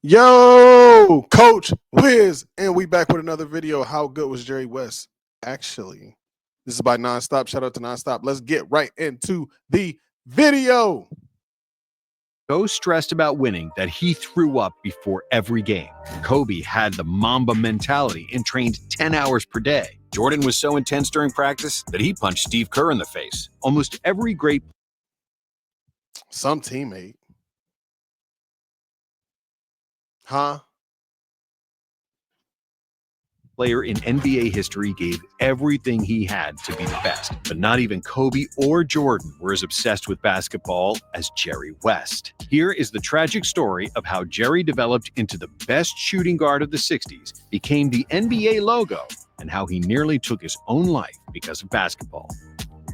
Yo, Coach Wiz, and we back with another video. How good was Jerry West? Actually, this is by Nonstop. Shout out to Nonstop. Let's get right into the video. So stressed about winning that he threw up before every game. Kobe had the Mamba mentality and trained 10 hours per day. Jordan was so intense during practice that he punched Steve Kerr in the face. Almost every great Some teammate. Huh? player in NBA history gave everything he had to be the best. But not even Kobe or Jordan were as obsessed with basketball as Jerry West. Here is the tragic story of how Jerry developed into the best shooting guard of the 60s, became the NBA logo, and how he nearly took his own life because of basketball.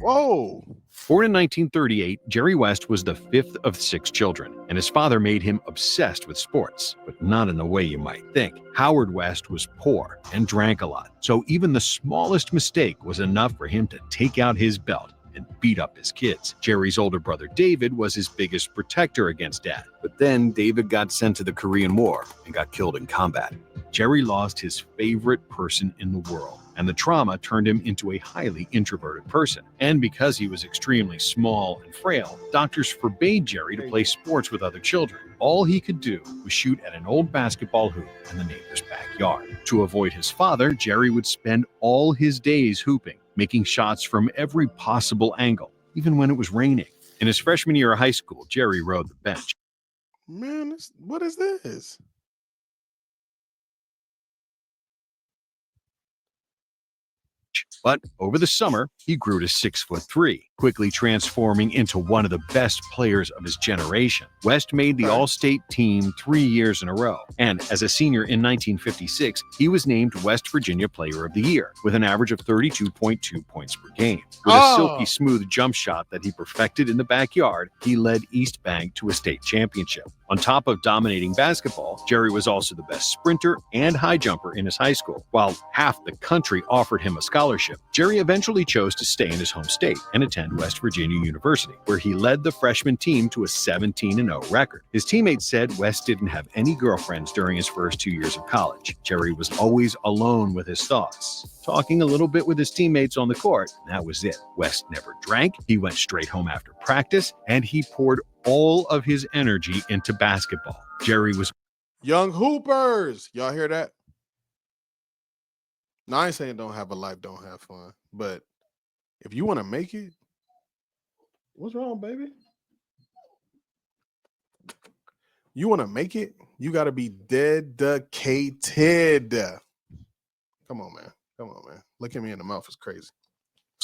Whoa. Born in 1938, Jerry West was the fifth of 6 children, and his father made him obsessed with sports, but not in the way you might think. Howard West was poor and drank a lot, so even the smallest mistake was enough for him to take out his belt and beat up his kids. Jerry's older brother David was his biggest protector against Dad, but then David got sent to the Korean War and got killed in combat. Jerry lost his favorite person in the world, and the trauma turned him into a highly introverted person. And because he was extremely small and frail, doctors forbade Jerry to play sports with other children. All he could do was shoot at an old basketball hoop in the neighbor's backyard. To avoid his father, Jerry would spend all his days hooping, making shots from every possible angle, even when it was raining. In his freshman year of high school, Jerry rode the bench. Man, what is this? But over the summer, he grew to 6'3", quickly transforming into one of the best players of his generation. West made the All-State team 3 years in a row, and as a senior in 1956, he was named West Virginia Player of the Year, with an average of 32.2 points per game. With a silky smooth jump shot that he perfected in the backyard, he led East Bank to a state championship. On top of dominating basketball, Jerry was also the best sprinter and high jumper in his high school. While half the country offered him a scholarship, Jerry eventually chose to stay in his home state and attend West Virginia University, where he led the freshman team to a 17-0 record. His teammates said West didn't have any girlfriends during his first 2 years of college. Jerry was always alone with his thoughts, talking a little bit with his teammates on the court, and that was it. West never drank, he went straight home after practice, and he poured all of his energy into basketball. Jerry was Young hoopers. Y'all hear that? Now, I ain't saying don't have a life, don't have fun. But if you want to make it, what's wrong, baby? You want to make it, you got to be dedicated. Come on, man. Come on, man. Look at me in the mouth. It's crazy.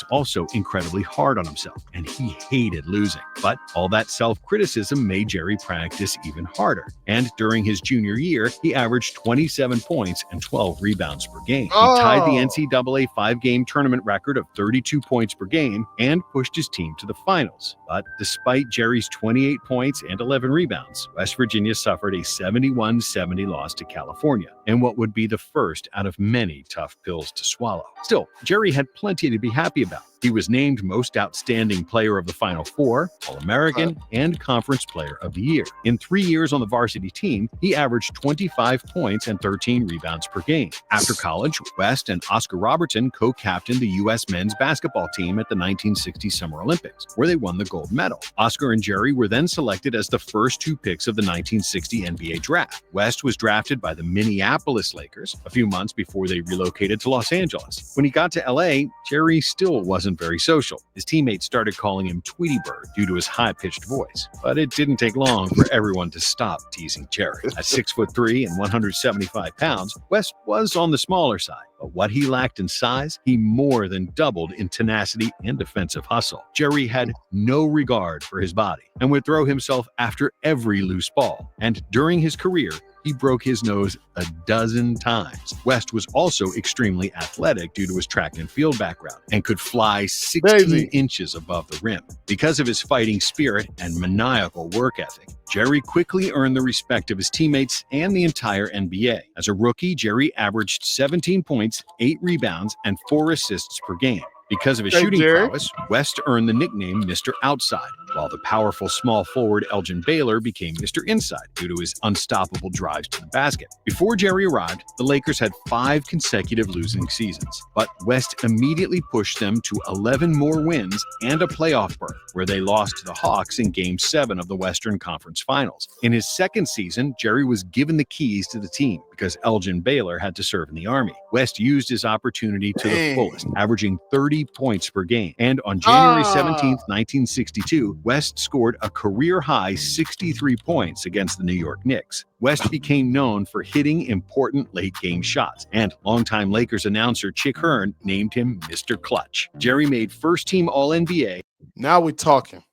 also incredibly hard on himself, and he hated losing. But all that self-criticism made Jerry practice even harder. And during his junior year, he averaged 27 points and 12 rebounds per game. He tied the NCAA 5-game tournament record of 32 points per game and pushed his team to the finals. But despite Jerry's 28 points and 11 rebounds, West Virginia suffered a 71-70 loss to California, and what would be the first out of many tough pills to swallow. Still, Jerry had plenty to be happy about. He was named Most Outstanding Player of the Final Four, All-American, and Conference Player of the Year. In 3 years on the varsity team, he averaged 25 points and 13 rebounds per game. After college, West and Oscar Robertson co-captained the U.S. men's basketball team at the 1960 Summer Olympics, where they won the gold medal. Oscar and Jerry were then selected as the first 2 picks of the 1960 NBA draft. West was drafted by the Minneapolis Lakers a few months before they relocated to Los Angeles. When he got to L.A., Jerry still wasn't very social. His teammates started calling him Tweety Bird due to his high-pitched voice. But it didn't take long for everyone to stop teasing Jerry. At 6'3" and 175 pounds, West was on the smaller side. But what he lacked in size, he more than doubled in tenacity and defensive hustle. Jerry had no regard for his body and would throw himself after every loose ball. And during his career, he broke his nose a dozen times. West was also extremely athletic due to his track and field background and could fly 16 inches above the rim. Because of his fighting spirit and maniacal work ethic, Jerry quickly earned the respect of his teammates and the entire NBA. As a rookie, Jerry averaged 17 points, 8 rebounds, and 4 assists per game. Because of his shooting prowess, West earned the nickname Mr. Outside. while the powerful small forward Elgin Baylor became Mr. Inside due to his unstoppable drives to the basket. Before Jerry arrived, the Lakers had 5 consecutive losing seasons, but West immediately pushed them to 11 more wins and a playoff berth, where they lost to the Hawks in Game 7 of the Western Conference Finals. In his second season, Jerry was given the keys to the team because Elgin Baylor had to serve in the Army. West used his opportunity to the fullest, averaging 30 points per game. And on January 17, 1962, West scored a career-high 63 points against the New York Knicks. West became known for hitting important late-game shots, and longtime Lakers announcer Chick Hearn named him Mr. Clutch. Jerry made first-team All-NBA. Now we're talking.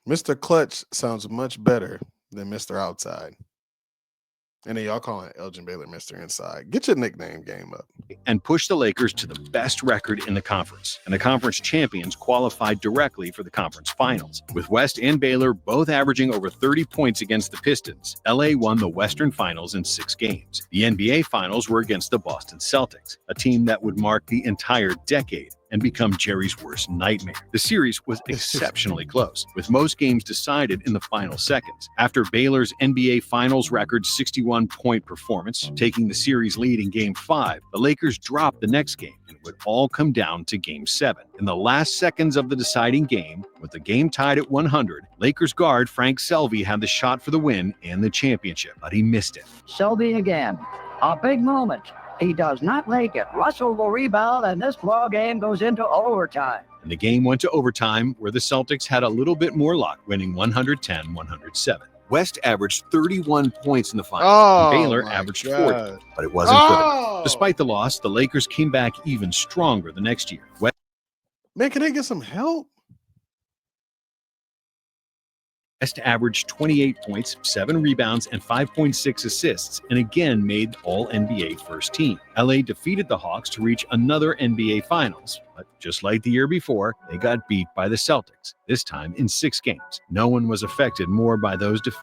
Mr. Clutch sounds much better than Mr. Outside. And then y'all calling Elgin Baylor Mr. Inside. Get your nickname game up. And pushed the Lakers to the best record in the conference. And the conference champions qualified directly for the conference finals. With West and Baylor both averaging over 30 points against the Pistons, LA won the Western Finals in 6 games. The NBA Finals were against the Boston Celtics, a team that would mark the entire decade and become Jerry's worst nightmare. The series was exceptionally close, with most games decided in the final seconds. After Baylor's NBA Finals record 61-point performance, taking the series lead in Game 5, the Lakers dropped the next game, and it would all come down to Game 7. In the last seconds of the deciding game, with the game tied at 100, Lakers guard Frank Selvey had the shot for the win and the championship, but he missed it. Selvey again, a big moment. He does not make it. Russell will rebound, and this ball game goes into overtime. And the game went to overtime, where the Celtics had a little bit more luck, winning 110-107. West averaged 31 points in the finals, and Baylor averaged 40, but it wasn't good. Despite the loss, the Lakers came back even stronger the next year. Man, can they get some help? West averaged 28 points, 7 rebounds, and 5.6 assists, and again made All-NBA first team. LA defeated the Hawks to reach another NBA Finals, but just like the year before, they got beat by the Celtics, this time in 6 games. No one was affected more by those defeats.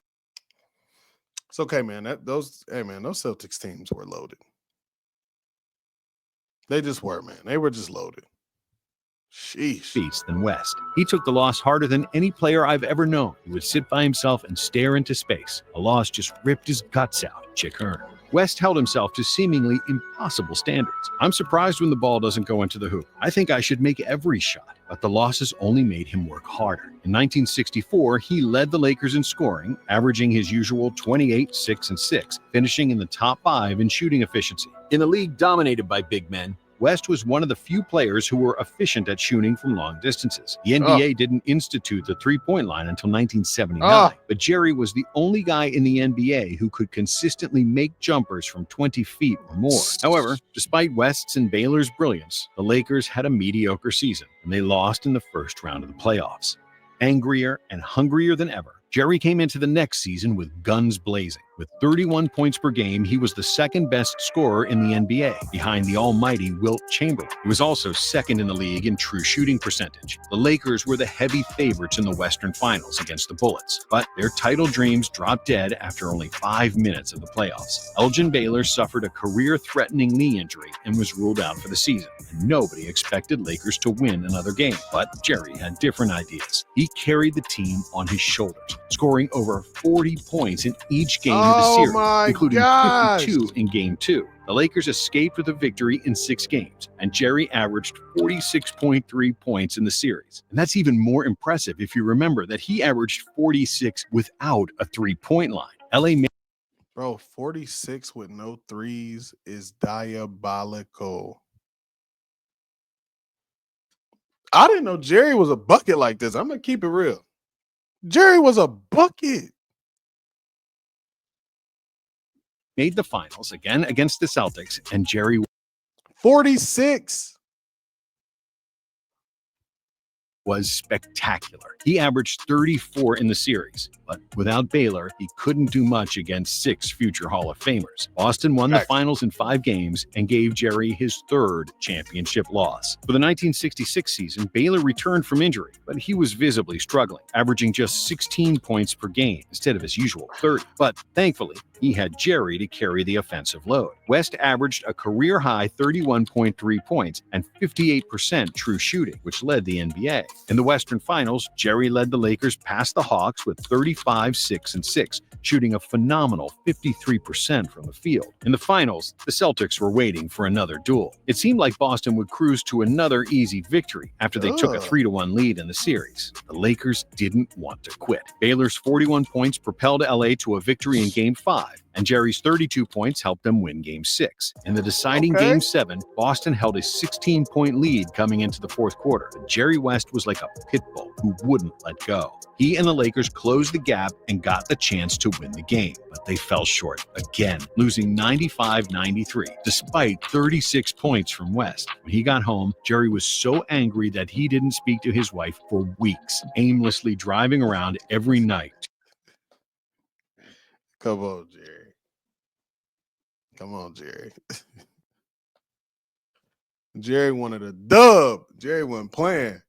It's okay, man. Those Celtics teams were loaded. They just were, man. They were just loaded. Sheesh. Than West. He took the loss harder than any player I've ever known. He would sit by himself and stare into space. A loss just ripped his guts out. Chick Hearn. West held himself to seemingly impossible standards. I'm surprised when the ball doesn't go into the hoop. I think I should make every shot, but the losses only made him work harder. In 1964, he led the Lakers in scoring, averaging his usual 28, 6, and 6, finishing in the top 5 in shooting efficiency. In a league dominated by big men, West was one of the few players who were efficient at shooting from long distances. The NBA didn't institute the three-point line until 1979, but Jerry was the only guy in the NBA who could consistently make jumpers from 20 feet or more. However, despite West's and Baylor's brilliance, the Lakers had a mediocre season, and they lost in the first round of the playoffs. Angrier and hungrier than ever, Jerry came into the next season with guns blazing. With 31 points per game, he was the second best scorer in the NBA, behind the almighty Wilt Chamberlain. He was also second in the league in true shooting percentage. The Lakers were the heavy favorites in the Western Finals against the Bullets, but their title dreams dropped dead after only 5 minutes of the playoffs. Elgin Baylor suffered a career-threatening knee injury and was ruled out for the season, and nobody expected Lakers to win another game. But Jerry had different ideas. He carried the team on his shoulders, scoring over 40 points in each game of the series, including 52 in Game 2. The Lakers escaped with a victory in 6 games, and Jerry averaged 46.3 points in the series. And that's even more impressive if you remember that he averaged 46 without a three-point line. Bro, 46 with no threes is diabolical. I didn't know Jerry was a bucket like this. I'm going to keep it real. Jerry was a bucket. Made the finals again against the Celtics, and Jerry 46 was spectacular. He averaged 34 in the series, but But without Baylor, he couldn't do much against 6 future Hall of Famers. Boston won the finals in 5 games and gave Jerry his 3rd championship loss. For the 1966 season, Baylor returned from injury, but he was visibly struggling, averaging just 16 points per game instead of his usual 30. But thankfully, he had Jerry to carry the offensive load. West averaged a career-high 31.3 points and 58% true shooting, which led the NBA. In the Western Finals, Jerry led the Lakers past the Hawks with 35, 6, and 6, shooting a phenomenal 53% from the field. In the finals, the Celtics were waiting for another duel. It seemed like Boston would cruise to another easy victory after they took a 3-1 lead in the series. The Lakers didn't want to quit. Baylor's 41 points propelled LA to a victory in Game 5. And Jerry's 32 points helped them win Game 6. In the deciding Game 7, Boston held a 16-point lead coming into the fourth quarter. But Jerry West was like a pit bull who wouldn't let go. He and the Lakers closed the gap and got the chance to win the game, but they fell short again, losing 95-93, despite 36 points from West. When he got home, Jerry was so angry that he didn't speak to his wife for weeks, aimlessly driving around every night. Come on, Jerry. Come on, Jerry. Jerry wanted a dub. Jerry wasn't playing.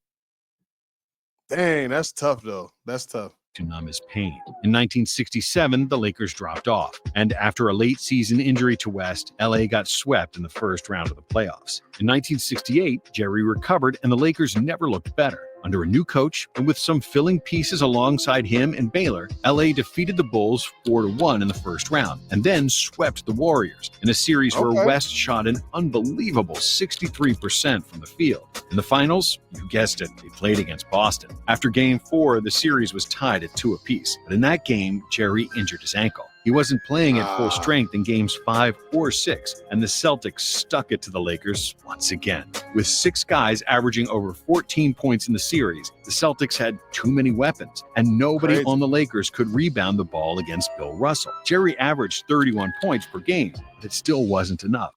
Dang, that's tough, though. That's tough. To numb his pain. In 1967, the Lakers dropped off, and after a late season injury to West, LA got swept in the first round of the playoffs. In 1968, Jerry recovered, and the Lakers never looked better. Under a new coach, and with some filling pieces alongside him and Baylor, LA defeated the Bulls 4-1 in the first round, and then swept the Warriors in a series where West shot an unbelievable 63% from the field. In the finals, you guessed it, they played against Boston. After Game 4, the series was tied at 2 apiece, but in that game, Jerry injured his ankle. He wasn't playing at full strength in Games 5 or 6, and the Celtics stuck it to the Lakers once again. With 6 guys averaging over 14 points in the series, the Celtics had too many weapons, and nobody on the Lakers could rebound the ball against Bill Russell. Jerry averaged 31 points per game, but it still wasn't enough.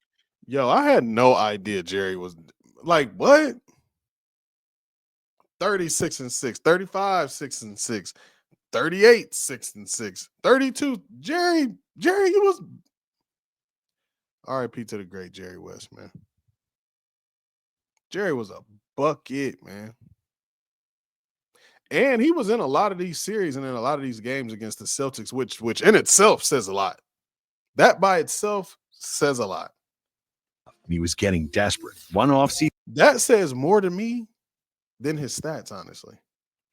Yo, I had no idea Jerry was like, what? 36-6, 35, 6-6. 38, 6-6, 32. Jerry, he was RIP to the great Jerry West, man. Jerry was a bucket, man. And he was in a lot of these series and in a lot of these games against the Celtics, which in itself says a lot. That by itself says a lot. He was getting desperate. One offseason. That says more to me than his stats, honestly.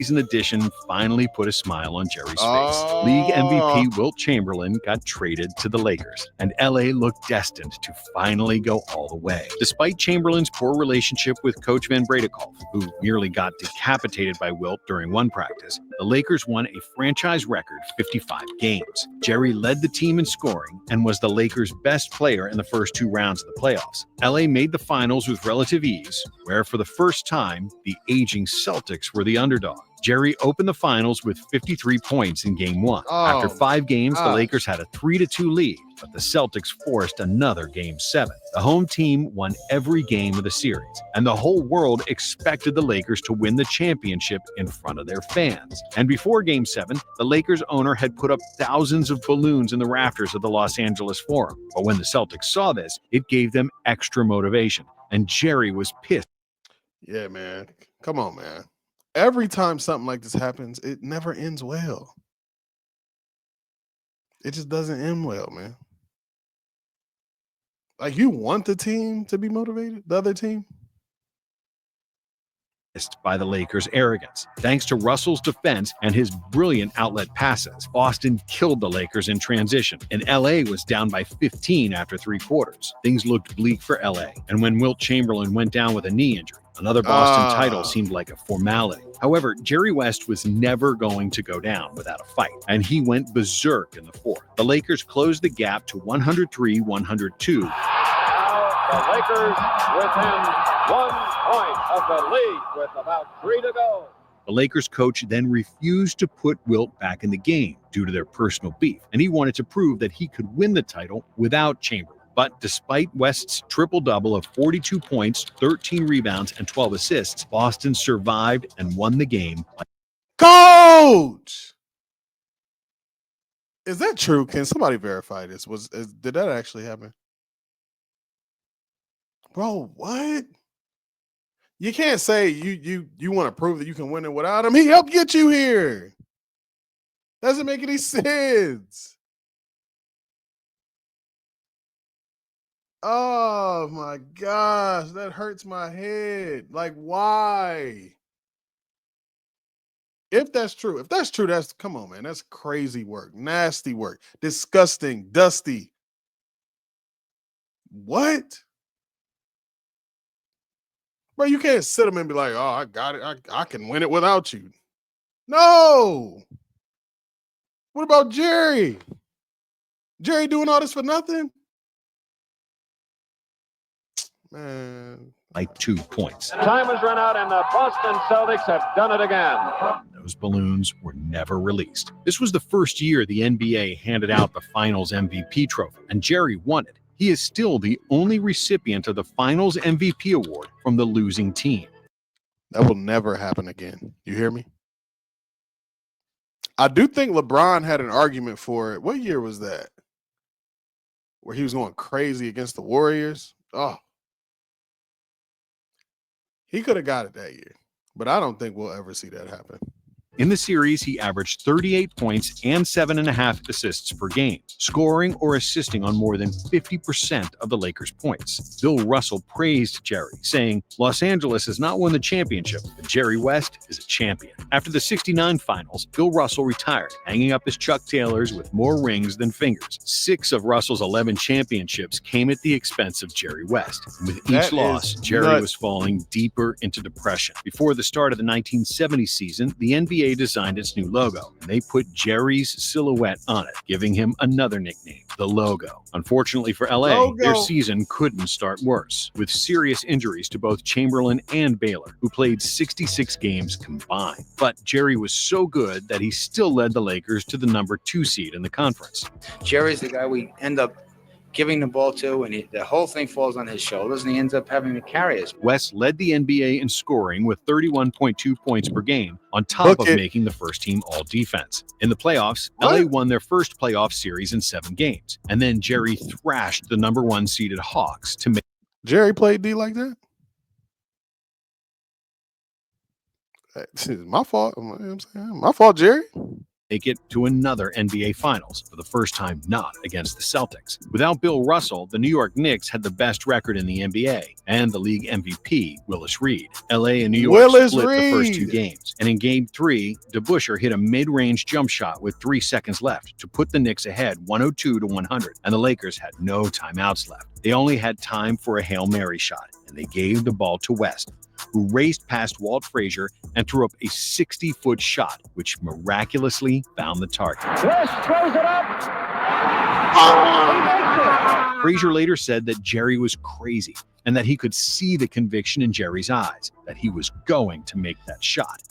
Season edition finally put a smile on Jerry's face. League MVP Wilt Chamberlain got traded to the Lakers, and LA looked destined to finally go all the way. Despite Chamberlain's poor relationship with coach Van Bredekolf, who nearly got decapitated by Wilt during one practice, the Lakers won a franchise record 55 games. Jerry led the team in scoring and was the Lakers' best player in the first 2 rounds of the playoffs. LA made the finals with relative ease, where for the first time, the aging Celtics were the underdog. Jerry opened the finals with 53 points in Game 1. After 5 games, the Lakers had a 3-2 lead, but the Celtics forced another Game 7. The home team won every game of the series, and the whole world expected the Lakers to win the championship in front of their fans. And before Game 7, the Lakers owner had put up thousands of balloons in the rafters of the Los Angeles Forum. But when the Celtics saw this, it gave them extra motivation, and Jerry was pissed. Yeah, man. Come on, man. Every time something like this happens, it never ends well. It just doesn't end well, man. Like, you want the team to be motivated, the other team? By the Lakers' arrogance. Thanks to Russell's defense and his brilliant outlet passes, Boston killed the Lakers in transition, and LA was down by 15 after 3 quarters. Things looked bleak for LA, and when Wilt Chamberlain went down with a knee injury, another Boston title seemed like a formality. However, Jerry West was never going to go down without a fight, and he went berserk in the fourth. The Lakers closed the gap to 103-102. Now the Lakers within 1 point of the lead with about 3 to go. The Lakers coach then refused to put Wilt back in the game due to their personal beef, and he wanted to prove that he could win the title without Chamberlain. But despite West's triple-double of 42 points, 13 rebounds, and 12 assists, Boston survived and won the game. Coach! Is that true? Can somebody verify this? Did that actually happen? Bro, what? You can't say you want to prove that you can win it without him. He helped get you here. Doesn't make any sense. Oh my gosh, that hurts my head. Like, why? If that's true, that's come on, man. That's crazy work, nasty work, disgusting, dusty. What? Bro, you can't sit him and be like, oh, I got it. I can win it without you. No. What about Jerry? Jerry doing all this for nothing? Man. Like 2 points. Time has run out, and the Boston Celtics have done it again. Those balloons were never released. This was the first year the NBA handed out the Finals MVP trophy, and Jerry won it. He is still the only recipient of the Finals MVP award from the losing team. That will never happen again. You hear me? I do think LeBron had an argument for it. What year was that? Where he was going crazy against the Warriors? Oh. He could have got it that year, but I don't think we'll ever see that happen. In the series, he averaged 38 points and 7.5 assists per game, scoring or assisting on more than 50% of the Lakers' points. Bill Russell praised Jerry, saying, "Los Angeles has not won the championship, but Jerry West is a champion." After the '69 finals, Bill Russell retired, hanging up his Chuck Taylors with more rings than fingers. 6 of Russell's 11 championships came at the expense of Jerry West. And with each loss, Jerry was falling deeper into depression. Before the start of the 1970 season, the NBA designed its new logo, and they put Jerry's silhouette on it, giving him another nickname, the Logo. Unfortunately for LA, their season couldn't start worse, with serious injuries to both Chamberlain and Baylor, who played 66 games combined. But Jerry was so good that he still led the Lakers to the number 2 seed in the conference. Jerry's the guy we end up giving the ball to, and the whole thing falls on his shoulders, and he ends up having to carry us. West led the NBA in scoring with 31.2 points per game, on top of making the first team all-defense. In the playoffs, LA won their first playoff series in 7 games, and then Jerry thrashed the number 1 seeded Hawks to make. Jerry played D like that? It's my fault. You know what I'm saying? My fault, Jerry. Make it to another NBA Finals, for the first time not against the Celtics. Without Bill Russell, the New York Knicks had the best record in the NBA, and the league MVP, Willis Reed. LA and New York split the first 2 games, and in Game 3, DeBusschere hit a mid-range jump shot with 3 seconds left to put the Knicks ahead 102-100, and the Lakers had no timeouts left. They only had time for a Hail Mary shot, and they gave the ball to West, who raced past Walt Frazier and threw up a 60-foot shot, which miraculously found the target. West throws it up. Frazier later said that Jerry was crazy and that he could see the conviction in Jerry's eyes, that he was going to make that shot.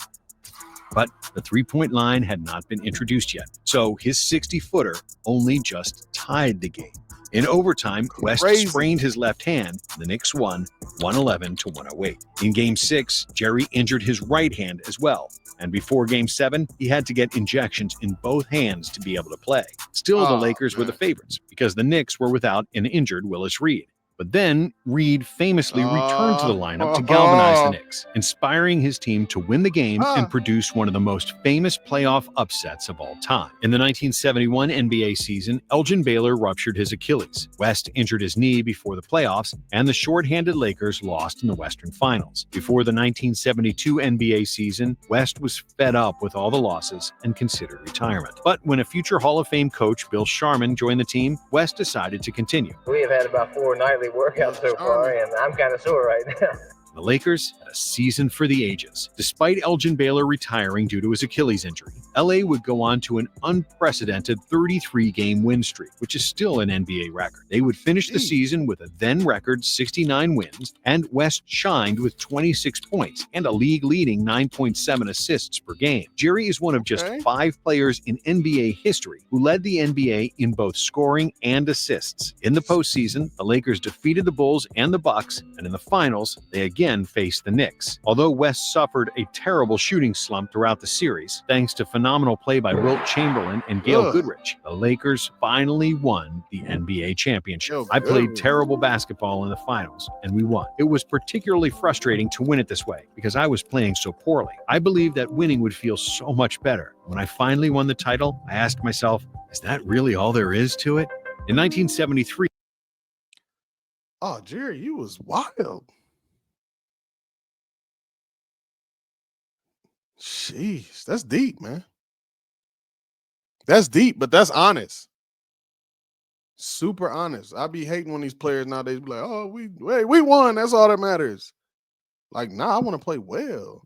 But the three-point line had not been introduced yet, so his 60-footer only just tied the game. In overtime, West sprained his left hand. The Knicks won 111-108. In Game 6, Jerry injured his right hand as well. And before Game 7, he had to get injections in both hands to be able to play. Still, the Lakers were the favorites because the Knicks were without an injured Willis Reed. But then Reed famously returned to the lineup to galvanize the Knicks, inspiring his team to win the game and produce one of the most famous playoff upsets of all time. In the 1971 NBA season, Elgin Baylor ruptured his Achilles. West injured his knee before the playoffs, and the shorthanded Lakers lost in the Western Finals. Before the 1972 NBA season, West was fed up with all the losses and considered retirement. But when a future Hall of Fame coach, Bill Sharman, joined the team, West decided to continue. We have had about 4 nightly workouts so far, and I'm kind of sore right now. The Lakers had a season for the ages. Despite Elgin Baylor retiring due to his Achilles injury, LA would go on to an unprecedented 33-game win streak, which is still an NBA record. They would finish the season with a then-record 69 wins, and West shined with 26 points and a league-leading 9.7 assists per game. Jerry is one of just 5 players in NBA history who led the NBA in both scoring and assists. In the postseason, the Lakers defeated the Bulls and the Bucks, and in the finals, they again again faced the Knicks. Although West suffered a terrible shooting slump throughout the series, thanks to phenomenal play by Wilt Chamberlain and Gail Goodrich, the Lakers finally won the NBA championship. I played terrible basketball in the finals, and we won. It was particularly frustrating to win it this way because I was playing so poorly. I believed that winning would feel so much better. When I finally won the title, I asked myself, is that really all there is to it? In 1973, oh, Jerry, you was wild. Jeez, that's deep, man. That's deep, but that's honest. Super honest. I be hating when these players nowadays be like, oh, we won. That's all that matters. Like, nah, I want to play well.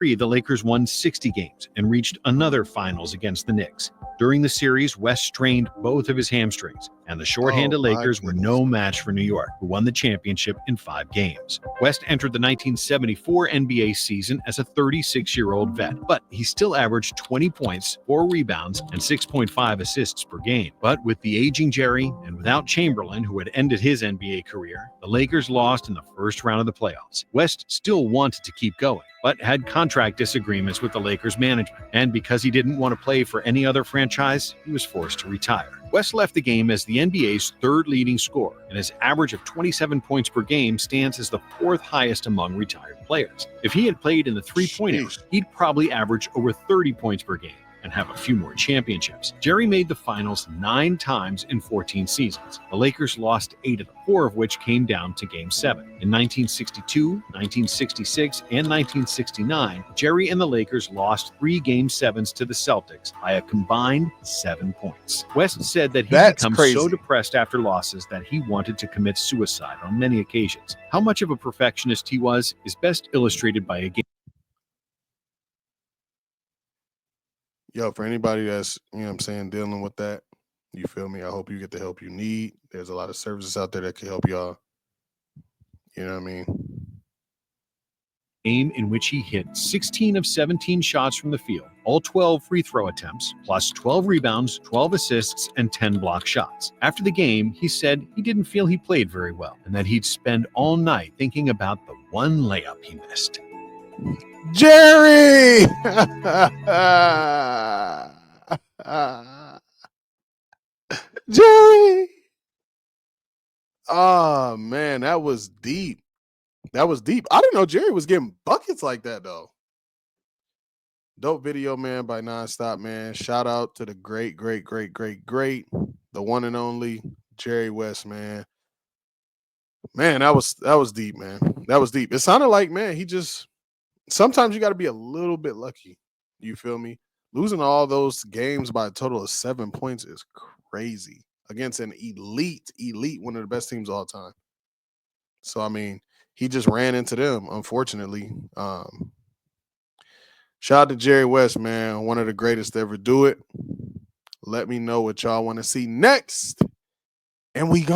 the Lakers won 60 games and reached another finals against the Knicks. During the series, West strained both of his hamstrings, and the shorthanded Lakers were no match for New York, who won the championship in 5 games. West entered the 1974 NBA season as a 36-year-old vet, but he still averaged 20 points, 4 rebounds, and 6.5 assists per game. But with the aging Jerry and without Chamberlain, who had ended his NBA career, the Lakers lost in the first round of the playoffs. West still wanted to keep going, but had contract disagreements with the Lakers management. And because he didn't want to play for any other franchise, he was forced to retire. West left the game as the NBA's 3rd leading scorer, and his average of 27 points per game stands as the 4th highest among retired players. If he had played in the three-point era, he'd probably average over 30 points per game and have a few more championships. Jerry made the finals 9 times in 14 seasons. The Lakers lost 8 of them, 4 of which came down to Game 7. In 1962, 1966, and 1969, Jerry and the Lakers lost 3 Game 7s to the Celtics by a combined 7 points. West said that he'd become so depressed after losses that he wanted to commit suicide on many occasions. How much of a perfectionist he was is best illustrated by a game. Yo, for anybody that's, you know what I'm saying, dealing with that, you feel me? I hope you get the help you need. There's a lot of services out there that can help y'all. You know what I mean? Game in which he hit 16 of 17 shots from the field, all 12 free throw attempts, plus 12 rebounds, 12 assists, and 10 block shots. After the game, he said he didn't feel he played very well and that he'd spend all night thinking about the one layup he missed. Jerry! Jerry! Oh, man, that was deep. That was deep. I didn't know Jerry was getting buckets like that, though. Dope video, man, by Nonstop, man. Shout out to the great, the one and only Jerry West, man. Man, that was deep, man. That was deep. It sounded like, man, he just sometimes you got to be a little bit lucky. You feel me? Losing all those games by a total of 7 points is crazy against an elite, one of the best teams of all time. So, I mean, he just ran into them, unfortunately. Shout out to Jerry West, man. One of the greatest to ever do it. Let me know what y'all want to see next. And we go.